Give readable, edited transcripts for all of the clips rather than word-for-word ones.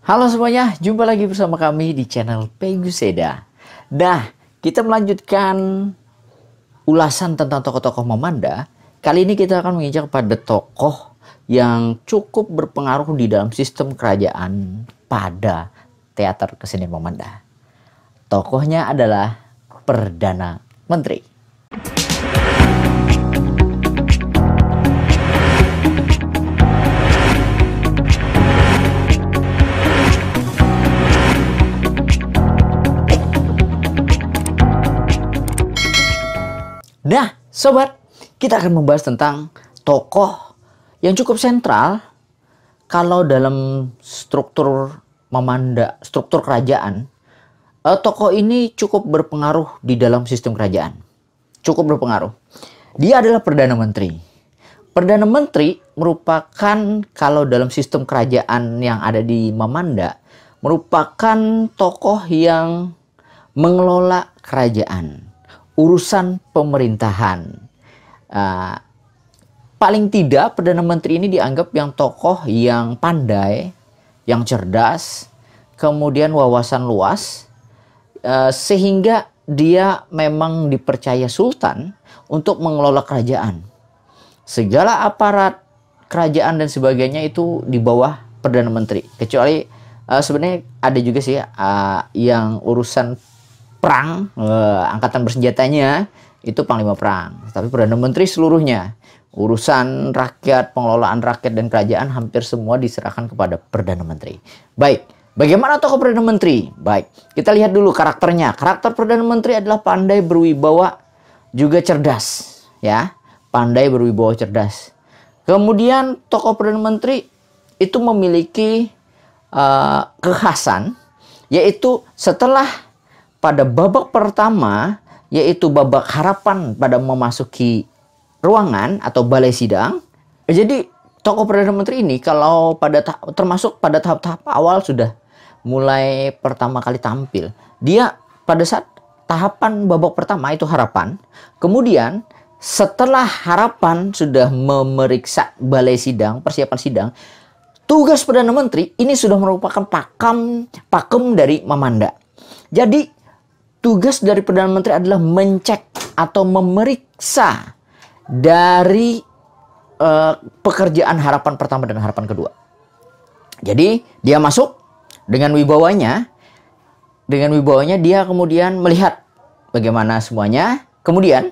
Halo semuanya, jumpa lagi bersama kami di channel Peguseda. Nah, kita melanjutkan ulasan tentang tokoh-tokoh Mamanda. Kali ini kita akan menginjak pada tokoh yang cukup berpengaruh di dalam sistem kerajaan pada teater kesenian Mamanda. Tokohnya adalah Perdana Menteri. Nah, sobat, kita akan membahas tentang tokoh yang cukup sentral kalau dalam struktur Mamanda, struktur kerajaan. Tokoh ini cukup berpengaruh di dalam sistem kerajaan. Cukup berpengaruh. Dia adalah Perdana Menteri. Perdana Menteri merupakan, kalau dalam sistem kerajaan yang ada di Mamanda, merupakan tokoh yang mengelola kerajaan, urusan pemerintahan. Paling tidak Perdana Menteri ini dianggap yang tokoh yang pandai, yang cerdas, kemudian wawasan luas, sehingga dia memang dipercaya Sultan untuk mengelola kerajaan. Segala aparat kerajaan dan sebagainya itu di bawah Perdana Menteri. Kecuali sebenarnya ada juga sih yang urusan perang, angkatan bersenjatanya itu panglima perang. Tapi Perdana Menteri seluruhnya, urusan rakyat, pengelolaan rakyat dan kerajaan hampir semua diserahkan kepada Perdana Menteri. Baik, bagaimana tokoh Perdana Menteri? Baik, kita lihat dulu karakternya. Karakter Perdana Menteri adalah pandai, berwibawa, juga cerdas, ya. Pandai, berwibawa, cerdas. Kemudian tokoh Perdana Menteri itu memiliki kekhasan, yaitu setelah pada babak pertama, yaitu babak harapan pada memasuki ruangan atau balai sidang. Jadi tokoh Perdana Menteri ini kalau termasuk pada tahap-tahap awal sudah mulai pertama kali tampil. Dia pada saat tahapan babak pertama itu harapan. Kemudian setelah harapan sudah memeriksa balai sidang, persiapan sidang, tugas Perdana Menteri ini sudah merupakan pakem dari Mamanda. Jadi tugas dari Perdana Menteri adalah mencek atau memeriksa dari pekerjaan harapan pertama dan harapan kedua. Jadi dia masuk dengan wibawanya. Dengan wibawanya dia kemudian melihat bagaimana semuanya. Kemudian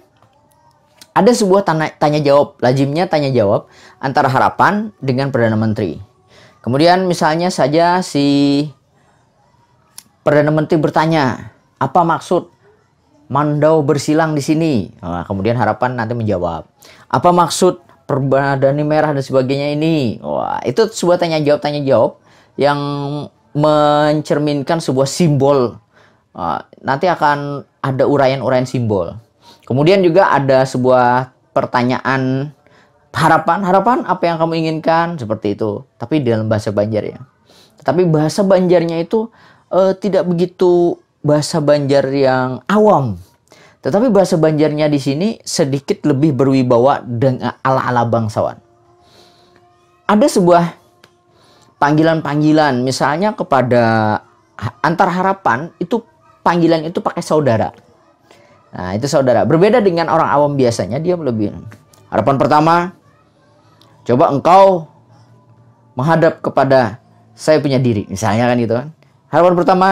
ada sebuah tanya jawab, lazimnya tanya jawab antara harapan dengan Perdana Menteri. Kemudian misalnya saja si Perdana Menteri bertanya, apa maksud Mandau bersilang di sini? Nah, kemudian harapan nanti menjawab. Apa maksud Perbadani merah dan sebagainya ini? Wah, itu sebuah tanya jawab yang mencerminkan sebuah simbol. Nanti akan ada uraian-uraian simbol. Kemudian juga ada sebuah pertanyaan harapan apa yang kamu inginkan, seperti itu. Tapi dalam bahasa Banjar ya. Tetapi bahasa Banjarnya itu tidak begitu bahasa Banjar yang awam. Tetapi bahasa Banjarnya di sini sedikit lebih berwibawa dengan ala-ala bangsawan. Ada sebuah panggilan-panggilan, misalnya kepada antar harapan, itu panggilan itu pakai saudara. Nah, itu saudara. Berbeda dengan orang awam biasanya, dia lebih. Harapan pertama, coba engkau menghadap kepada saya punya diri. Misalnya kan gitu kan. Harapan pertama,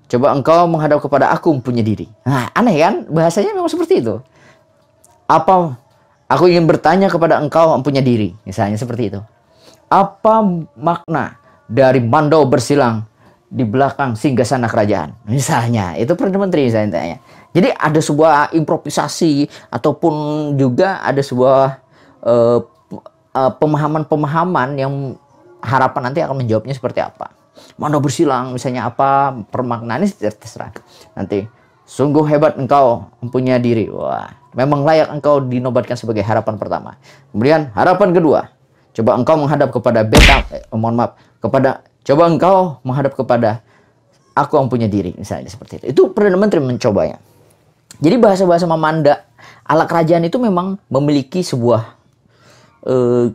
coba engkau menghadap kepada aku punya diri. Nah, aneh kan? Bahasanya memang seperti itu. Apa? Aku ingin bertanya kepada engkau punya diri. Misalnya seperti itu. Apa makna dari Mandau bersilang di belakang singgasana kerajaan? Misalnya, itu Perdana Menteri misalnya. Jadi ada sebuah improvisasi ataupun juga ada sebuah pemahaman-pemahaman yang harapan nanti akan menjawabnya seperti apa. Mandau bersilang misalnya apa, permaknaannya terserah. Nanti sungguh hebat engkau mempunyai diri. Wah, memang layak engkau dinobatkan sebagai harapan pertama. Kemudian harapan kedua, coba engkau menghadap kepada coba engkau menghadap kepada aku yang punya diri, misalnya seperti itu. Itu Perdana Menteri mencobanya. Jadi bahasa-bahasa Mamanda ala kerajaan itu memang memiliki sebuah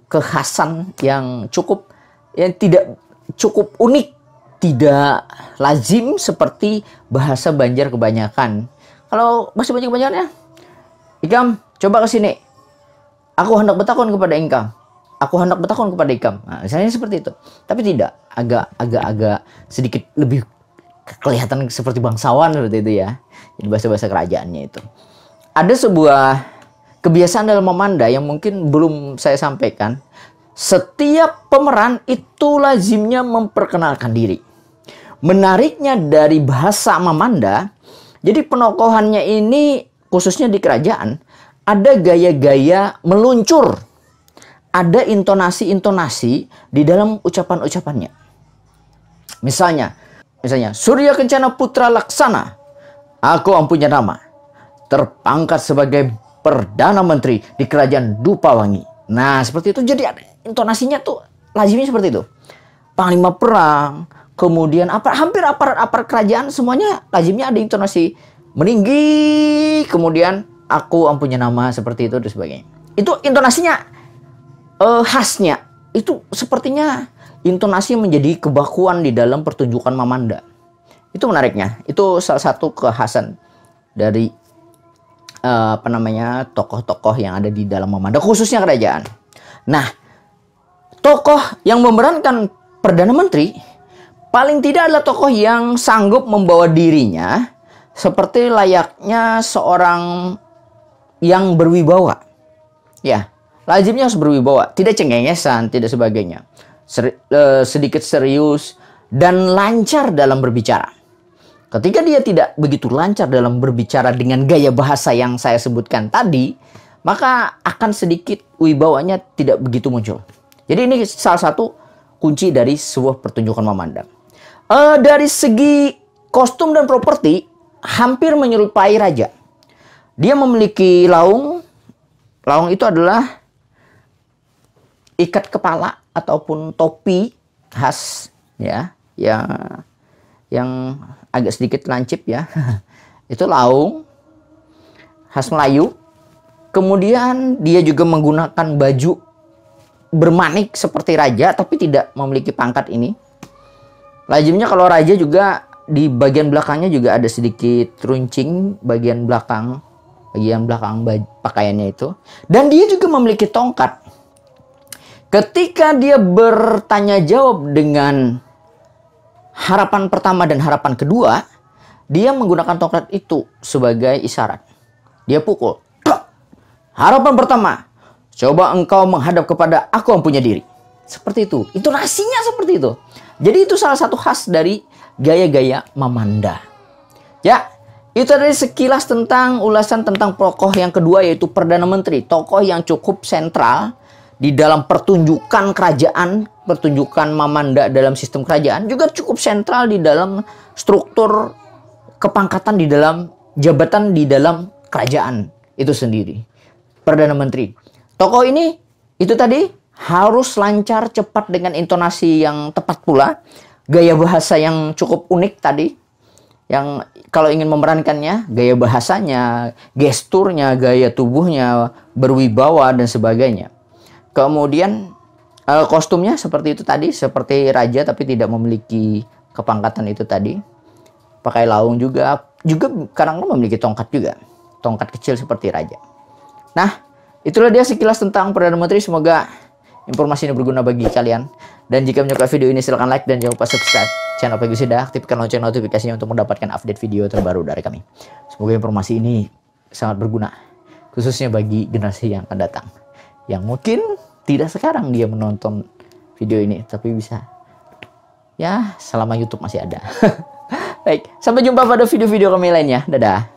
kekhasan yang tidak cukup unik, tidak lazim seperti bahasa Banjar kebanyakan. Kalau bahasa Banjar kebanyakan ya, Ikam, coba ke sini. Aku hendak bertakon kepada engkau. Aku hendak bertakon kepada Ikam. Nah, misalnya seperti itu. Tapi tidak, agak sedikit lebih kelihatan seperti bangsawan seperti itu ya. Jadi bahasa-bahasa kerajaannya itu. Ada sebuah kebiasaan dalam memanda yang mungkin belum saya sampaikan. Setiap pemeran itu lazimnya memperkenalkan diri. Menariknya dari bahasa Mamanda, jadi penokohannya ini khususnya di kerajaan, ada gaya-gaya meluncur. Ada intonasi-intonasi di dalam ucapan-ucapannya. Misalnya, Surya Kencana Putra Laksana, aku mempunyai nama, terpangkat sebagai Perdana Menteri di Kerajaan Dupawangi. Nah, seperti itu. Jadi ada intonasinya tuh lazimnya seperti itu. Panglima perang, kemudian hampir aparat kerajaan semuanya lazimnya ada intonasi meninggi, kemudian aku mempunyai nama seperti itu dan sebagainya. Itu intonasinya khasnya. Itu sepertinya intonasi menjadi kebakuan di dalam pertunjukan Mamanda. Itu menariknya. Itu salah satu kekhasan dari tokoh-tokoh yang ada di dalam Mamanda, khususnya kerajaan. Nah, tokoh yang memerankan Perdana Menteri paling tidak adalah tokoh yang sanggup membawa dirinya seperti layaknya seorang yang berwibawa. Ya, lazimnya harus berwibawa, tidak cengengesan, tidak sebagainya. Sedikit serius dan lancar dalam berbicara. Ketika dia tidak begitu lancar dalam berbicara dengan gaya bahasa yang saya sebutkan tadi, maka akan sedikit wibawanya tidak begitu muncul. Jadi ini salah satu kunci dari sebuah pertunjukan Mamanda. Dari segi kostum dan properti, hampir menyerupai raja. Dia memiliki laung. Laung itu adalah ikat kepala ataupun topi khas ya, yang agak sedikit lancip ya. Itu laung khas Melayu. Kemudian dia juga menggunakan baju bermanik seperti raja tapi tidak memiliki pangkat ini. Lazimnya kalau raja juga di bagian belakangnya juga ada sedikit runcing bagian belakang pakaiannya itu. Dan dia juga memiliki tongkat. Ketika dia bertanya jawab dengan harapan pertama dan harapan kedua, dia menggunakan tongkat itu sebagai isyarat. Dia pukul. Harapan pertama, coba engkau menghadap kepada aku yang punya diri. Seperti itu. Intonasinya seperti itu. Jadi itu salah satu khas dari gaya-gaya Mamanda. Ya, itu dari sekilas tentang ulasan tentang tokoh yang kedua, yaitu Perdana Menteri. Tokoh yang cukup sentral di dalam pertunjukan kerajaan, pertunjukan Mamanda dalam sistem kerajaan, juga cukup sentral di dalam struktur kepangkatan di dalam jabatan di dalam kerajaan itu sendiri. Perdana Menteri. Tokoh ini itu tadi harus lancar, cepat dengan intonasi yang tepat pula, gaya bahasa yang cukup unik tadi, yang kalau ingin memerankannya, gaya bahasanya, gesturnya, gaya tubuhnya, berwibawa dan sebagainya. Kemudian kostumnya seperti itu tadi, seperti raja tapi tidak memiliki kepangkatan itu tadi. Pakai laung juga kadang-kadang memiliki tongkat juga. Tongkat kecil seperti raja. Nah, itulah dia sekilas tentang Perdana Menteri. Semoga informasi ini berguna bagi kalian. Dan jika menyukai video ini silahkan like dan jangan lupa subscribe channel Pegus Ida. Aktifkan lonceng notifikasinya untuk mendapatkan update video terbaru dari kami. Semoga informasi ini sangat berguna, khususnya bagi generasi yang akan datang, yang mungkin tidak sekarang dia menonton video ini, tapi bisa ya selama YouTube masih ada. Baik, sampai jumpa pada video-video kami lainnya. Dadah.